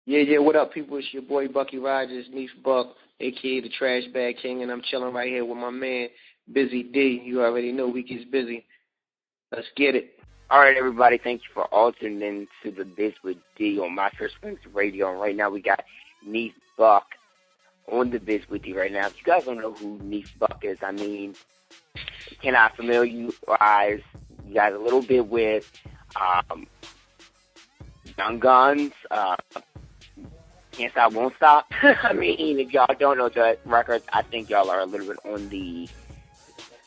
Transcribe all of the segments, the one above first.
Yeah, what up, people? It's your boy Bucky Rogers, Neef Buck, a.k.a. the Trash Bag King, and I'm chilling right here with my man, Busy D. You already know we gets busy. Let's get it. All right, everybody, thank you for all tuning in to the Biz with D on My First Springs Radio. And right now we got Neef Buck on the Biz with D right now. If you guys don't know who Neef Buck is, I mean, can I familiarize you guys a little bit with Young Guns, Can't Stop, Won't Stop? I mean, if y'all don't know the records, I think y'all are a little bit on the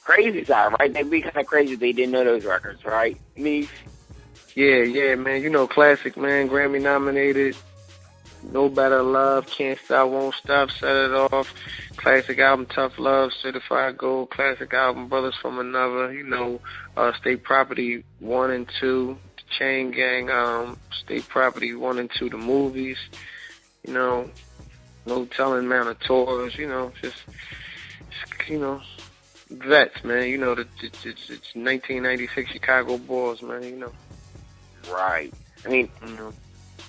crazy side, right? They'd be kind of crazy if they didn't know those records, right? Me? Yeah, man. You know, classic, man. Grammy nominated. No Better Love, Can't Stop, Won't Stop, Set It Off. Classic album, Tough Love, Certified Gold. Classic album, Brothers from Another. You know, State Property 1 and 2. The Chain Gang, State Property 1 and 2, the movies. You know, No Telling Amount of Tours. You know, just you know, vets, man. You know, it's 1996 Chicago Bulls, man. You know. Right. I mean,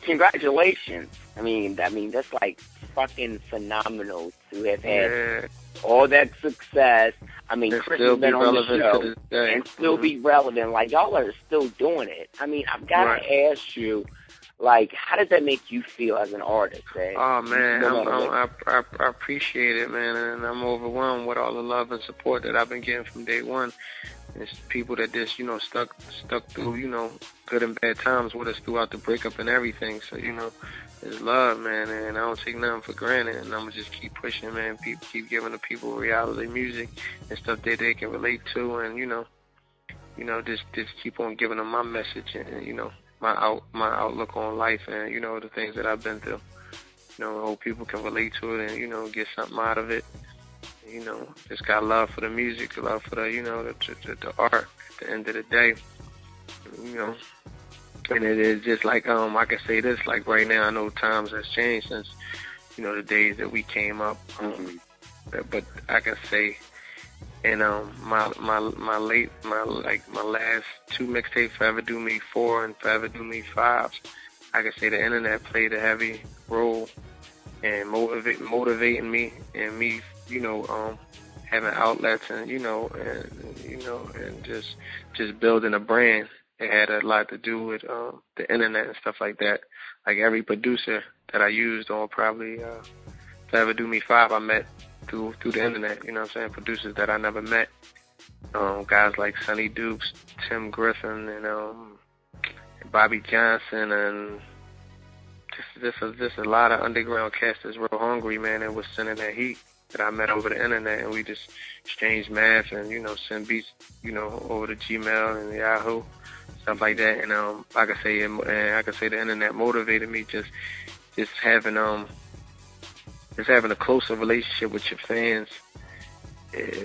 congratulations. I mean, that's like fucking phenomenal to have had all that success. I mean, Chris has been on the show and still be relevant. Like, y'all are still doing it. I mean, I've got to ask you, like, how does that make you feel as an artist? Oh, man, I appreciate it, man, and I'm overwhelmed with all the love and support that I've been getting from day one. It's people that just, you know, stuck through, you know, good and bad times with us throughout the breakup and everything. So, you know, it's love, man, and I don't take nothing for granted, and I'm going to just keep pushing, man, keep giving the people reality music and stuff that they can relate to, and, you know, just keep on giving them my message and, you know, my outlook on life and, you know, the things that I've been through. You know, hope people can relate to it and, you know, get something out of it. You know, just got love for the music, love for the, you know, the art at the end of the day. You know, and it is just like, I can say this, like right now, I know times has changed since, you know, the days that we came up. But I can say, and my last two mixtapes, Forever Do Me 4 and Forever Do Me 5, I can say the internet played a heavy role in motivating me and me, you know, having outlets and and just building a brand. It had a lot to do with the internet and stuff like that. Like every producer that I used on probably Forever Do Me 5, I met through the internet, you know what I'm saying? Producers that I never met. Guys like Sonny Dukes, Tim Griffin, and Bobby Johnson, and just a lot of underground cats that's real hungry, man, and was sending that heat that I met over the internet, and we just exchanged math and, you know, send beats, you know, over to Gmail and Yahoo, stuff like that. And I could say the internet motivated me just having a closer relationship with your fans.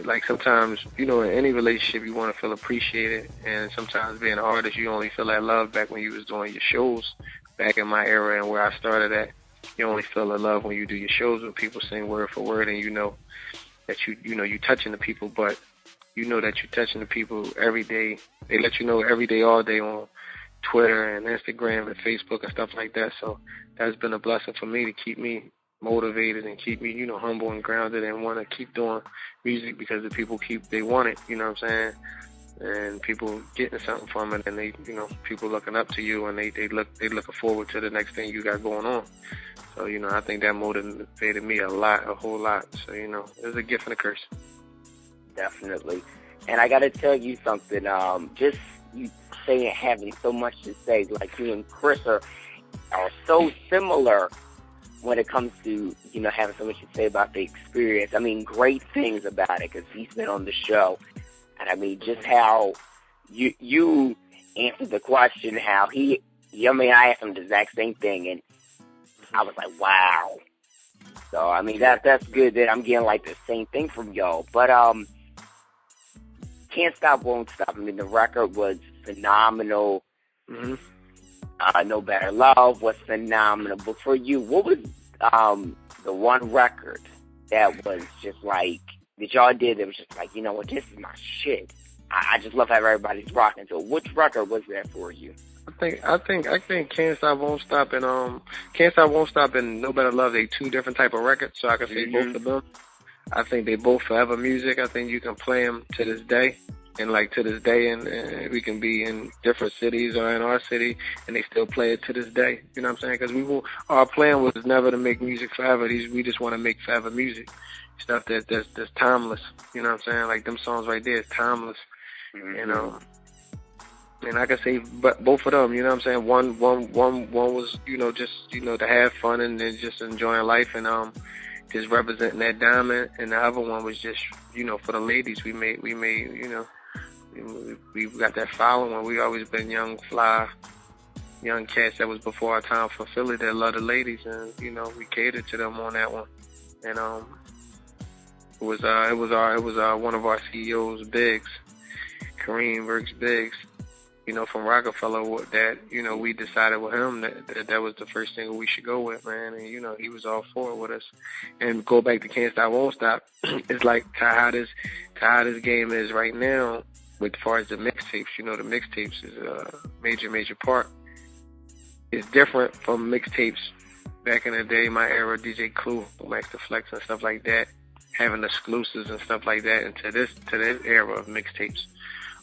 Like sometimes, you know, in any relationship you want to feel appreciated, and sometimes being an artist you only feel that love back when you was doing your shows. Back in my era and where I started at, you only feel the love when you do your shows when people sing word for word, and you know that you touching the people, but you know that you're touching the people every day. They let you know every day, all day on Twitter and Instagram and Facebook and stuff like that. So that's been a blessing for me to keep me motivated and keep me, you know, humble and grounded and want to keep doing music because the people they want it, you know what I'm saying? And people getting something from it, and they, you know, people looking up to you, and they looking forward to the next thing you got going on. So, you know, I think that motivated me a whole lot. So, you know, it was a gift and a curse. Definitely. And I got to tell you something. Just you saying having so much to say, like you and Chris are so similar when it comes to, you know, having so much to say about the experience. I mean, great things about it because he's been on the show. And I mean, just how you answered the question, how I asked him the exact same thing, and I was like, wow. So, I mean, that's good that I'm getting, like, the same thing from y'all. But, Can't Stop, Won't Stop. I mean, the record was phenomenal. No Better Love was phenomenal. But for you, what was the one record that was just like, that y'all did that was just like, you know what, this is my shit. I just love how everybody's rocking. So which record was that for you? I think Can't Stop Won't Stop and Can't Stop Won't Stop and No Better Love, they two different type of records, so I can say both of them. I think they both forever music. I think you can play them to this day, and like to this day, and we can be in different cities or in our city, and they still play it to this day. You know what I'm saying? Because our plan was never to make music forever. We just want to make forever music, stuff that's timeless. You know what I'm saying? Like them songs right there is timeless. You know. And I can say, but both of them, you know what I'm saying? One was, just, to have fun and then just enjoying life and just representing that diamond. And the other one was just, for the ladies. We got that following. We always been young, fly, young cats that was before our time for Philly that love the ladies, and we catered to them on that one. And it was one of our CEOs, Biggs, Kareem Burks Biggs. From Rockefeller, that, we decided with him that was the first thing we should go with, man. And, he was all for it with us. And go back to Can't Stop, Won't Stop. It's like how this game is right now, with as far as the mixtapes. The mixtapes is a major part. It's different from mixtapes back in the day, my era, DJ Clue, Max the Flex and stuff like that, having exclusives and stuff like that, and to this era of mixtapes.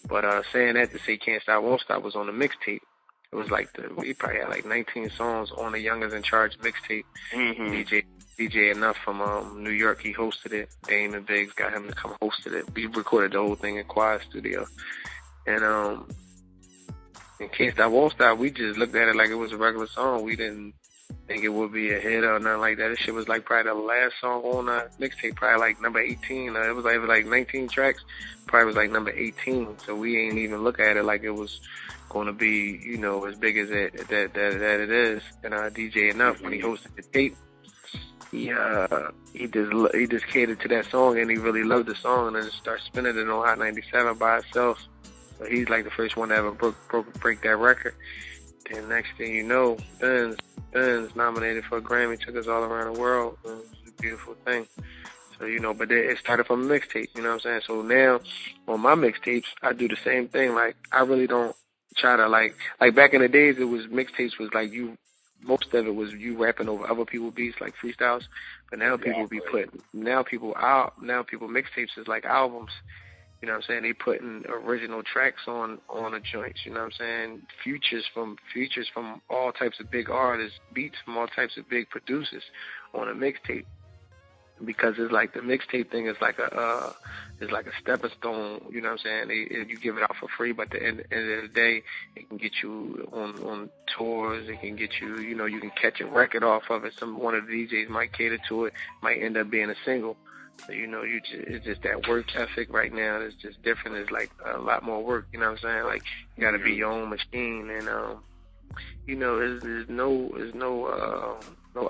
But saying that to say Can't Stop, Won't Stop was on the mixtape. It was like we probably had like 19 songs on the Youngers in Charge mixtape. DJ Enough from New York, he hosted it. Dame and Biggs got him to come hosted it. We recorded the whole thing in Quiet Studio. And Can't Stop, Won't Stop, we just looked at it like it was a regular song. We didn't think it would be a hit or nothing like that. This shit was like probably the last song on the mixtape, probably like number 18. It was like 19 tracks, probably was like number 18. So we ain't even look at it like it was going to be, as big as that it is. And DJ Enough, when he hosted the tape, he just catered to that song, and he really loved the song, and then started spinning it on Hot 97 by itself. So he's like the first one to ever break that record. Then next thing you know, Benz nominated for a Grammy, took us all around the world. It was a beautiful thing. So, but it started from a mixtape, you know what I'm saying? So now, on my mixtapes, I do the same thing. Like, I really don't try to, like back in the days, it was, mixtapes was like most of it was you rapping over other people's beats, like freestyles. But now people mixtapes is like albums. You know what I'm saying? They putting original tracks on the joints, you know what I'm saying? Features from all types of big artists, beats from all types of big producers on a mixtape. Because it's like the mixtape thing is like a stepping stone, you know what I'm saying? You give it out for free, but at the end of the day, it can get you on tours. It can get you, you can catch a record off of it. One of the DJs might cater to it, might end up being a single. So, it's just that work ethic right now. It's just different. It's like a lot more work, you know what I'm saying? Like, you got to be your own machine, and there's no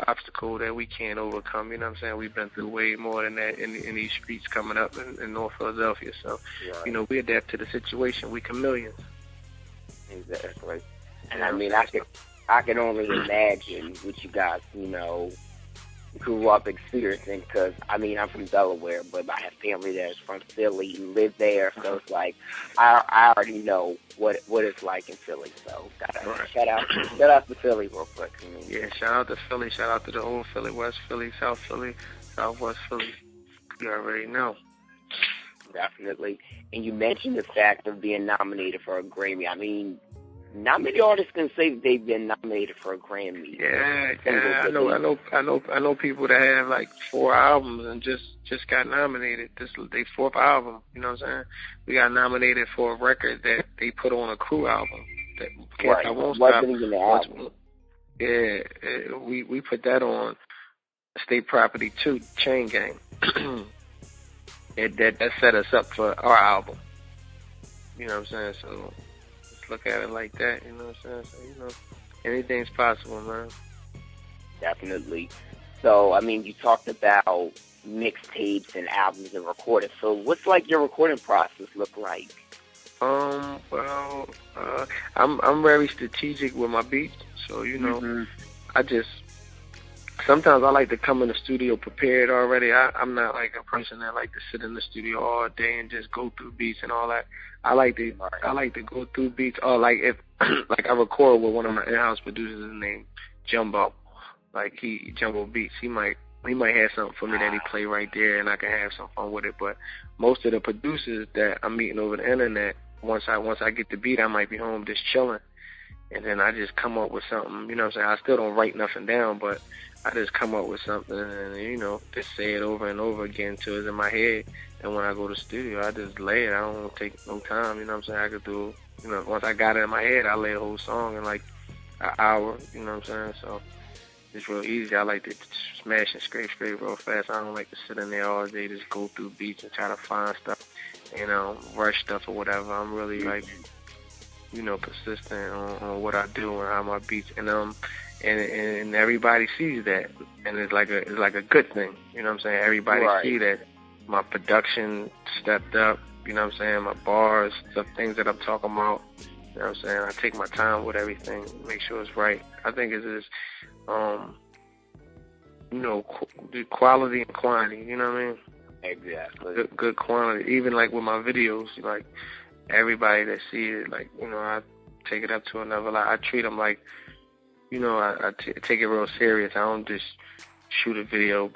obstacle that we can't overcome. You know what I'm saying? We've been through way more than that in these streets coming up in North Philadelphia. So, we adapt to the situation. We chameleons. Exactly. And I mean, I can only imagine what you guys, grew up experiencing, because I mean, I'm from Delaware, but I have family that's from Philly and live there, so it's like I already know what it's like in Philly. So shout out to Philly real quick. Yeah, shout out to Philly, shout out to the old Philly, West Philly, South Philly, Southwest Philly. You already know. Definitely. And you mentioned the fact of being nominated for a Grammy. I mean, not many artists can say they've been nominated for a Grammy. Yeah, I know people that have like 4 albums and just got nominated. This is their 4th album. You know what I'm saying? We got nominated for a record that they put on a crew album. That I Won't Stop. Wasn't even the album. Yeah, we put that on State Property 2, Chain Gang. That set us up for our album. You know what I'm saying? So look at it like that, you know what I'm saying? So, anything's possible, man. Definitely. So, I mean, you talked about mixtapes and albums and recording. So, what's like your recording process look like? Well, I'm very strategic with my beats. So, I sometimes I like to come in the studio prepared already. I'm not like a person that like to sit in the studio all day and just go through beats and all that. I like to go through beats. Or like if like I record with one of my in-house producers named Jumbo. Like Jumbo Beats. He might have something for me that he play right there, and I can have some fun with it. But most of the producers that I'm meeting over the internet, once I get the beat, I might be home just chilling. And then I just come up with something, you know what I'm saying? I still don't write nothing down, but I just come up with something and, you know, just say it over and over again till it's in my head. And when I go to the studio, I just lay it. I don't take no time, you know what I'm saying? I could do, you know, once I got it in my head, I lay a whole song in like an hour, you know what I'm saying? So it's real easy. I like to smash and scrape real fast. I don't like to sit in there all day, just go through beats and try to find stuff, you know, rush stuff or whatever. I'm really like, you know, persistent on what I do and how my beats, and everybody sees that, and it's like a good thing, you know what I'm saying? Everybody see that my production stepped up, you know what I'm saying? My bars, the things that I'm talking about, you know what I'm saying? I take my time with everything, make sure it's right. I think it's just, you know, quality and quantity, you know what I mean? Exactly. Good quantity, even like with my videos, like. Everybody that see it, like, you know, I take it up to another level. I treat them like, you know, I take it real serious. I don't just shoot a video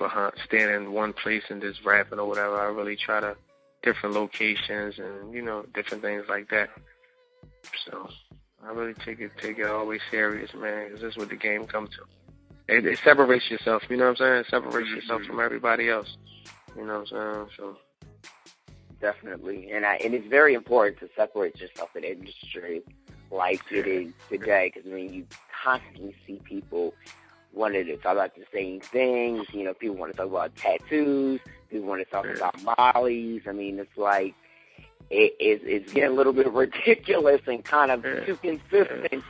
stand in one place and just rapping or whatever. I really try to different locations and, you know, different things like that. So I really take it always serious, man, because that's what the game comes to. It separates yourself, you know what I'm saying? It separates yourself from everybody else, you know what I'm saying? So. Definitely, and it's very important to separate yourself in industry like it is today, because I mean, you constantly see people wanting to talk about the same things. You know, people want to talk about tattoos, people want to talk about mollies. I mean, it's like it's getting a little bit ridiculous and kind of too consistent.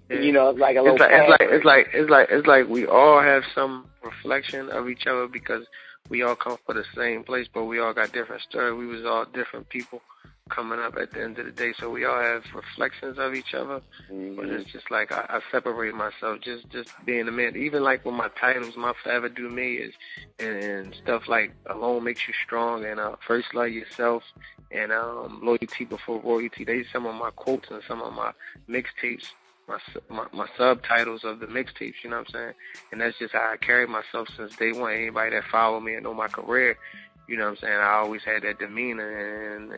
You know, it's like a little. It's like we all have some reflection of each other because we all come from the same place, but we all got different stories. We was all different people coming up at the end of the day, so we all have reflections of each other. Mm-hmm. But it's just like I separate myself, just being a man. Even like with my titles, my Forever Do Me is, and stuff like Alone Makes You Strong, and First Love Yourself, and Loyalty Before Royalty. They some of my quotes and some of my mixtapes. My subtitles of the mixtapes, you know what I'm saying? And that's just how I carry myself since day one. Anybody that follow me and know my career, you know what I'm saying? I always had that demeanor and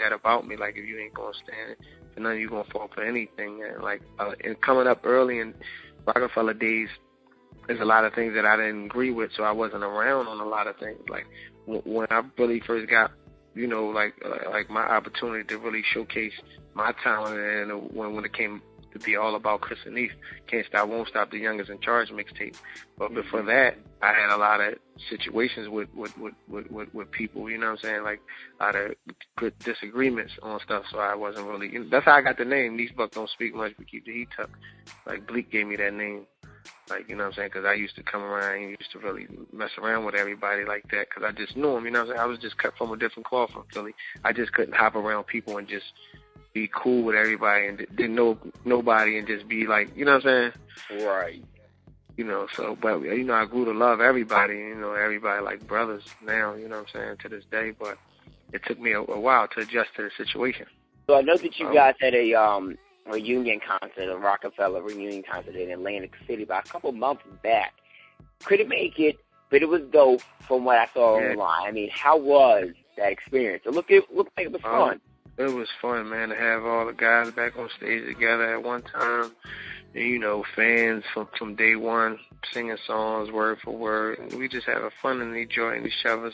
that about me. Like, if you ain't going to stand for nothing, you going to fall for anything. And like, and coming up early in Rockefeller days, there's a lot of things that I didn't agree with, so I wasn't around on a lot of things. Like, when I really first got, you know, like my opportunity to really showcase my talent, and when it came to be all about Chris and Neef, Can't Stop, Won't Stop, The Youngest in Charge mixtape. But before that, I had a lot of situations with people, you know what I'm saying? Like, a lot of good disagreements on stuff, so I wasn't really, that's how I got the name. Neef Buck Don't Speak Much, but Keep the Heat Tucked. Like, Bleak gave me that name. Like, you know what I'm saying? Because I used to come around and used to really mess around with everybody like that, because I just knew them, you know what I'm saying? I was just cut from a different cloth from Philly. I just couldn't hop around people and just be cool with everybody and didn't know nobody and just be like, you know what I'm saying? Right. You know, so, but, you know, I grew to love everybody, you know, everybody like brothers now, you know what I'm saying, to this day, but it took me a while to adjust to the situation. So I know that you guys had a reunion concert, a Rockefeller reunion concert in Atlantic City about a couple months back. Couldn't make it, but it was dope from what I saw online. I mean, how was that experience? It looked like it was fun. It was fun, man, to have all the guys back on stage together at one time. And, you know, fans from day one singing songs word for word. And we just having fun and enjoying each other's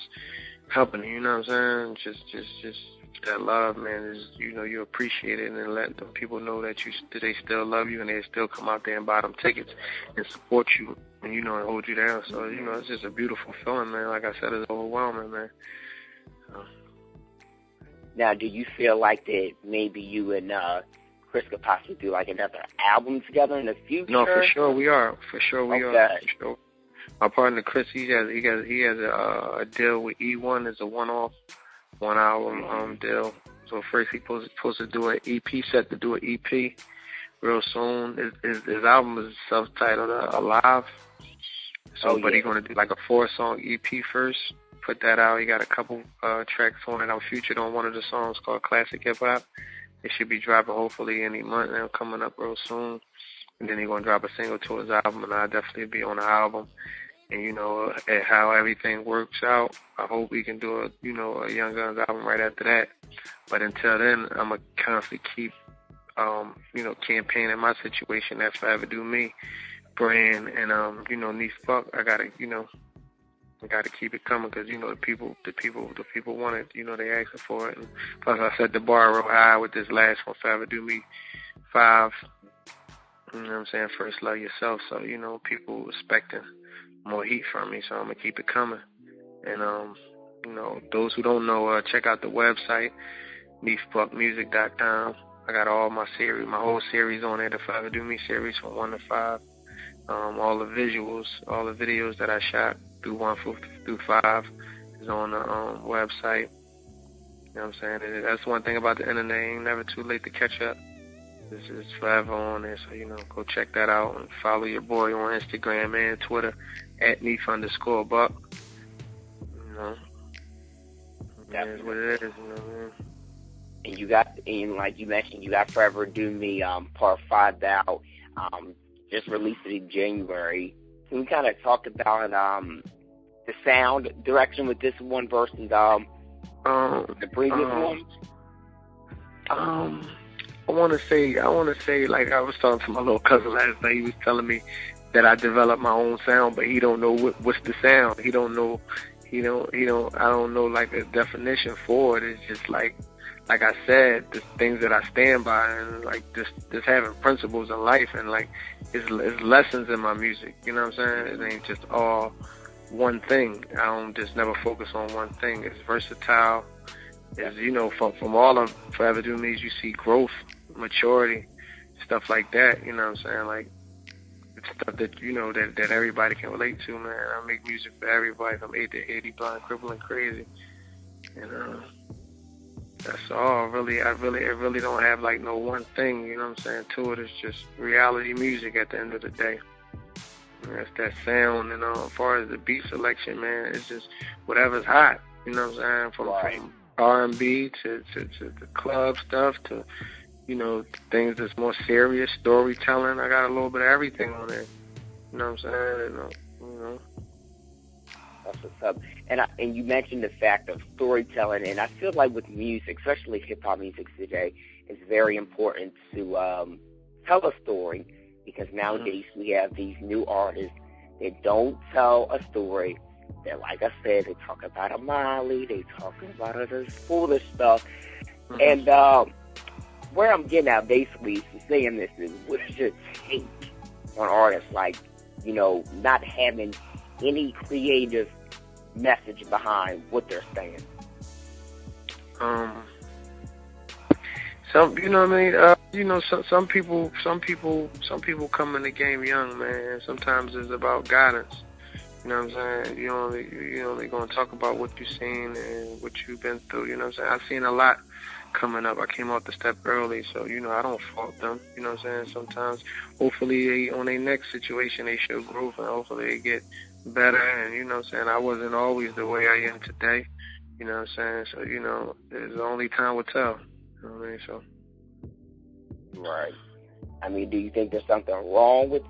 company, you know what I'm saying? Just that love, man, is, you know, you appreciate it and letting the people know that they still love you and they still come out there and buy them tickets and support you and, you know, and hold you down. So, you know, it's just a beautiful feeling, man. Like I said, it's overwhelming, man. So. Now, do you feel like that maybe you and Chris could possibly do like another album together in the future? No, for sure we are. For sure we are. For sure. My partner Chris, he has a deal with E1 as a one album deal. So first he supposed to do an EP, set to do an EP real soon. His album is self-titled Alive. So, but he's gonna do like a 4-song EP first. Put that out. He got a couple tracks on it. I'm featured on one of the songs called Classic Hip Hop. It should be dropping hopefully any month now, coming up real soon. And then he's gonna drop a single to his album, and I'll definitely be on the album. And you know, at how everything works out, I hope we can do a Young Guns album right after that. But until then, I'm gonna constantly keep campaigning my situation. That Forever Do Me brand, and Neef Buck. I gotta keep it coming because the people want it. They asking for it. And plus, I set the bar real high with this last one, Forever Do Me 5. You know what I'm saying? First Love Yourself. So people expecting more heat from me. So I'm gonna keep it coming. And those who don't know, check out the website, NeefBuckMusic.com. I got all my whole series on there, the Forever Do Me series from 1 to 5. All the visuals, all the videos that I shot through 1 through 5 is on the website. You know what I'm saying? And that's one thing about the internet. It ain't never too late to catch up. This is forever on there, so go check that out and follow your boy on Instagram and Twitter at Neef_Buck. That is what it is. And like you mentioned, you got Forever Do Me Part 5 out. Just released it in January. Can we kind of talk about the sound direction with this one versus the previous ones? I want to say, like I was talking to my little cousin last night. He was telling me that I developed my own sound, but he don't know what's the sound. He don't know. I don't know like a definition for it. It's just like I said, the things that I stand by, and like just having principles in life, and like it's lessons in my music. You know what I'm saying? It ain't just all one thing. I don't just never focus on one thing. It's versatile. Is from all of Forever Do Me's, you see growth, maturity, stuff like that. You know what I'm saying? Like it's stuff that that everybody can relate to, man. I make music for everybody from 8 to 80, blind, crippling, crazy, and that's all. Really, I really don't have like no one thing. You know what I'm saying? To it, it's just reality music at the end of the day. And that's that sound, and as far as the beat selection, man, it's just whatever's hot. You know what I'm saying? From R&B to the club stuff to, things that's more serious, storytelling. I got a little bit of everything on there. You know what I'm saying? That's what's up. And you mentioned the fact of storytelling, and I feel like with music, especially hip-hop music today, it's very important to tell a story, because nowadays we have these new artists that don't tell a story. That, like I said, they talk about a Molly, they talk about other foolish stuff. And where I'm getting at basically saying this is, what is your take on artists like, not having any creative message behind what they're saying? Some people come in the game young, man. Sometimes it's about guidance. You know what I'm saying? You only gonna talk about what you've seen and what you've been through. You know what I'm saying? I've seen a lot coming up. I came off the step early, so I don't fault them. You know what I'm saying? Sometimes, hopefully, on their next situation, they show growth, and hopefully they get better. And you know what I'm saying? I wasn't always the way I am today. You know what I'm saying? So there's only time will tell. You know what I mean? So. Right. I mean, do you think there's something wrong with,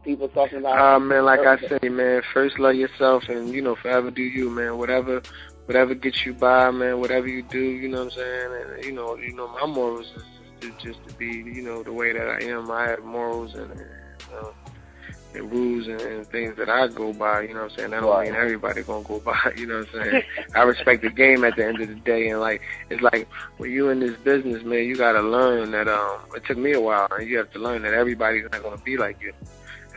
people talking about? Man, like I say, man, first love yourself, and, forever do you, man. Whatever gets you by, man, whatever you do, you know what I'm saying? And, my morals is just to be, the way that I am. I have morals and rules and things that I go by, you know what I'm saying? That don't mean everybody gonna go by, you know what I'm saying? I respect the game at the end of the day, and it's like when you in this business, man, you gotta learn that it took me a while, and you have to learn that everybody's not gonna be like you.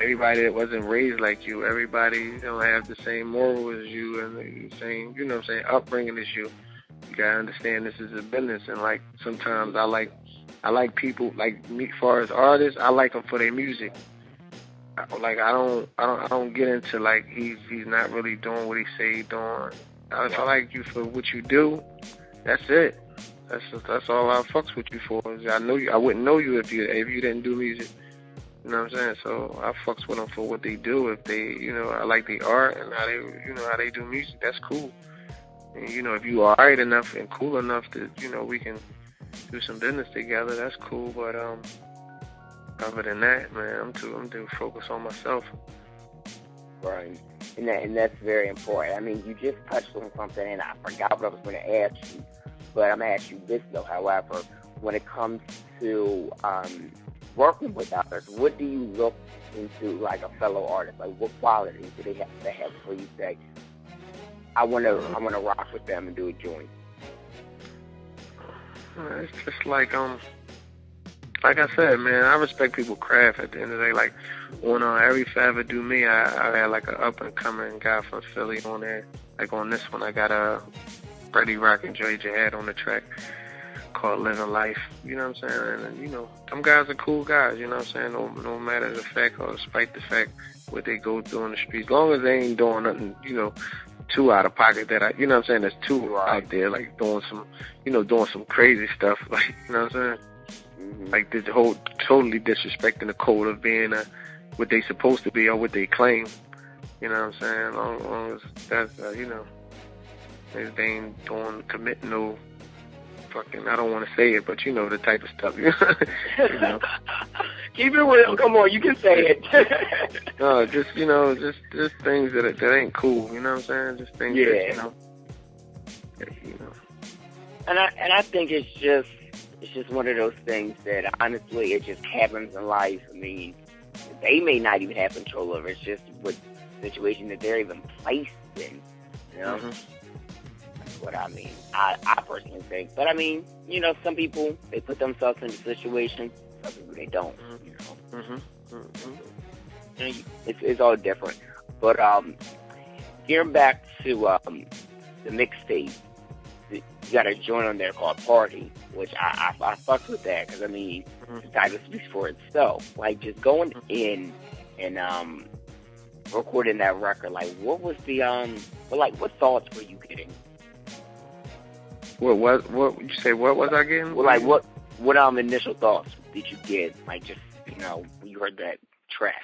Everybody that wasn't raised like you, everybody don't have the same moral as you and the same, you know what I'm saying, upbringing as you. You gotta understand this is a business, and like sometimes I like people like me, as far as artists, I like them for their music. Like I don't get into like he's not really doing what he say he's doing. If I like you for what you do, that's it. That's all I fucks with you for. I know you. I wouldn't know you if you didn't do music. You know what I'm saying? So I fucks with them for what they do. If they, you know, I like the art and how they, you know, how they do music. That's cool. And, you know, if you are alright enough and cool enough that, you know, we can do some business together, that's cool. But other than that, man, I'm too focused on myself. Right. And that's very important. I mean, you just touched on something, and I forgot what I was going to ask you. But I'm going to ask you this, though. However, when it comes to working with others, what do you look into, like, a fellow artist? Like, what qualities do they have to have before you say, I want to rock with them and do a joint? It's just like I said, man, I respect people's craft at the end of the day. Like, on every Forever Do Me, I had like an up-and-coming guy from Philly on there. Like, on this one, I got Freddie Rock and Joey Jihad on the track called Living Life. You know what I'm saying? And, you know, them guys are cool guys, you know what I'm saying? No matter the fact or despite the fact what they go through in the streets. As long as they ain't doing nothing, you know, too out of pocket that you know what I'm saying, that's too out there, like doing some crazy stuff, like, you know what I'm saying? Like the whole totally disrespecting the code of being what they supposed to be or what they claim. You know what I'm saying? As long as that's you know, they ain't committing no fucking, I don't want to say it, but you know the type of stuff. You know? Keep it real. Come on, you can say it. No, just things that ain't cool. You know what I'm saying? Just things that you know. And I think it's just one of those things that honestly it just happens in life. I mean, they may not even have control over it. It's just what situation that they're even placed in. You know, that's what I mean. I personally think. But I mean, you know, some people they put themselves in a situation. Some people they don't. You know, you know, it's all different. But getting back to the mixtape. You got a joint on there called Party, which I fucked with that because I mean the title speaks for itself. Like just going in and recording that record, like what was the what thoughts were you getting? What you say? What was I getting? Well, like what initial thoughts did you get? Like just you know when you heard that track.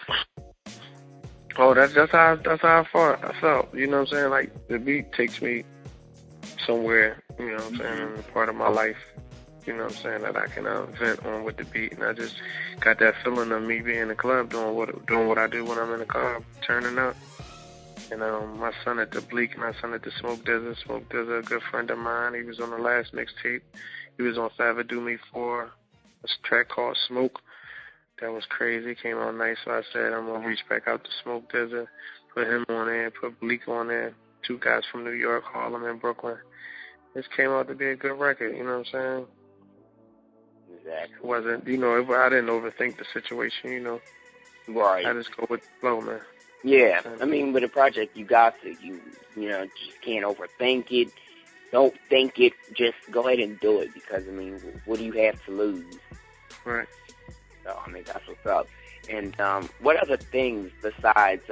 Oh, that's how I felt. You know what I'm saying? Like the beat takes me somewhere, you know what I'm saying, in a part of my life, you know what I'm saying, that I can vent on with the beat. And I just got that feeling of me being in the club doing what I do when I'm in the club, turning up. And my son at the Bleak, my son at the Smoke Desert. Smoke Desert, a good friend of mine. He was on the last mixtape. He was on Forever Do Me 4, a track called Smoke. That was crazy. Came out nice. So I said I'm going to reach back out to Smoke Desert, put him on there, put Bleak on there. Two guys from New York, Harlem, and Brooklyn. This came out to be a good record, you know what I'm saying? Exactly. It wasn't, you know, I didn't overthink the situation, you know. Right. I just go with the flow, man. Yeah, I mean, with a project, you got to, you know, just can't overthink it. Don't think it. Just go ahead and do it because, I mean, what do you have to lose? Right. So, I mean, that's what's up. And what other things besides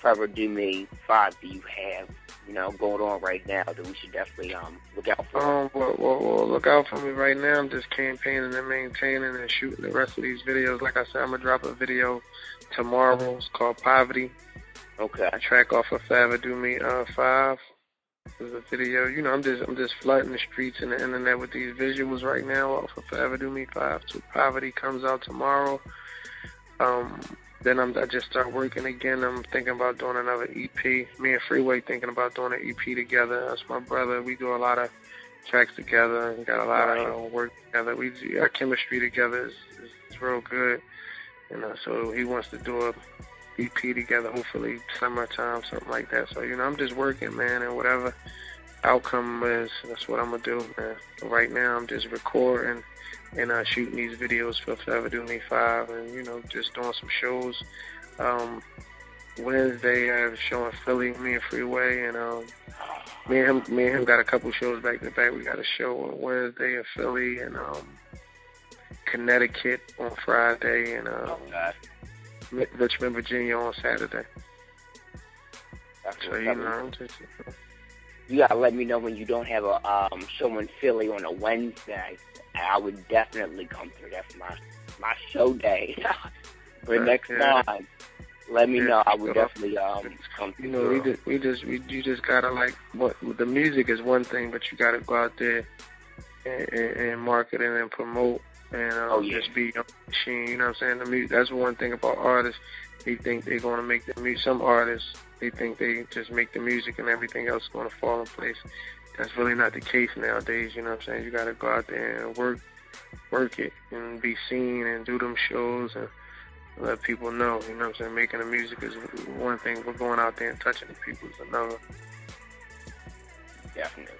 Forever Do Me 5 do you have, you know, going on right now that we should definitely look out for? Well, look out for me right now. I'm just campaigning and maintaining and shooting the rest of these videos. Like I said, I'm going to drop a video tomorrow. It's called Poverty. Okay. A track off of Forever Do Me 5. There's a video. You know, I'm just flooding the streets and the internet with these visuals right now off of Forever Do Me 5. So Poverty comes out tomorrow. Then I just start working again. I'm thinking about doing another EP. Me and Freeway thinking about doing an EP together. That's my brother. We do a lot of tracks together. We got a lot of work together. Our chemistry together is real good. You know, so he wants to do a EP together, hopefully summertime, something like that. So, you know, I'm just working, man, and whatever outcome is, that's what I'm going to do, man. So right now I'm just recording and shooting these videos for Forever Do Me 5 and, you know, just doing some shows. Wednesday I have a show in Philly, me and Freeway, and me and him got a couple shows back to back. We got a show on Wednesday in Philly and Connecticut on Friday and Richmond, Virginia on Saturday. So, you know, you gotta let me know when you don't have a show in Philly on a Wednesday. I would definitely come through. That's my show day. For next time, let me know. I would definitely come through. You know, you just gotta like the music is one thing, but you gotta go out there and market it and promote and just be on the machine. You know what I'm saying? The music, that's one thing about artists. They think they're gonna make the music. Some artists, they think they just make the music and everything else is gonna fall in place. That's really not the case nowadays. You know what I'm saying? You gotta go out there and work it and be seen and do them shows and let people know. You know what I'm saying? Making the music is one thing, but going out there and touching the people is another. Definitely.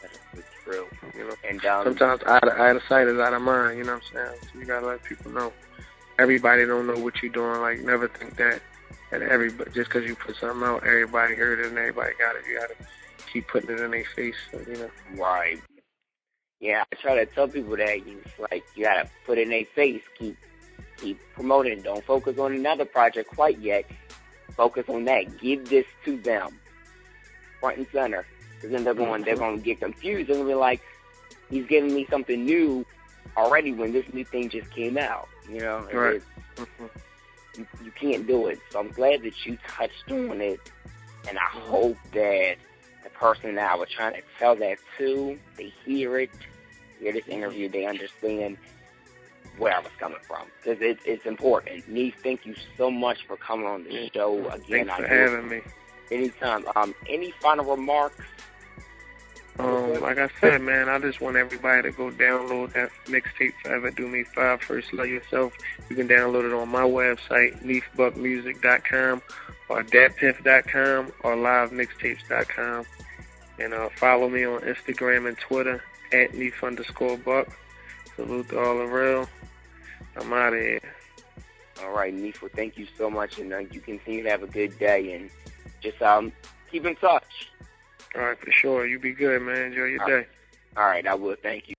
That's true. You know, and sometimes out of sight is out of mind. You know what I'm saying? So you gotta let people know. Everybody don't know what you're doing. Like, never think that everybody, just because you put something out, everybody heard it and everybody got it. You gotta keep putting it in their face. So, you know. Right. Yeah, I try to tell people that you gotta put it in their face. Keep promoting. Don't focus on another project quite yet. Focus on that. Give this to them, front and center. Because then they're going to get confused. They're going to be like, he's giving me something new already when this new thing just came out. You know, right. You can't do it. So I'm glad that you touched on it, and I hope that the person that I was trying to tell that to, they hear this interview, they understand where I was coming from, because it's important. Neef, thank you so much for coming on the show again. Thanks for having me. Anytime. Any final remarks? Like I said, man, I just want everybody to go download that mixtape, Forever Do Me 5, First Love Yourself. You can download it on my website, neefbuckmusic.com, or datpiff.com, or livemixtapes.com. And follow me on Instagram and Twitter, @Neef_Buck. Salute to all the real. I'm out of here. All right, Neef, well, thank you so much, and you continue to have a good day, and just keep in touch. All right, for sure. You be good, man. Enjoy your day. All right, I will. Thank you.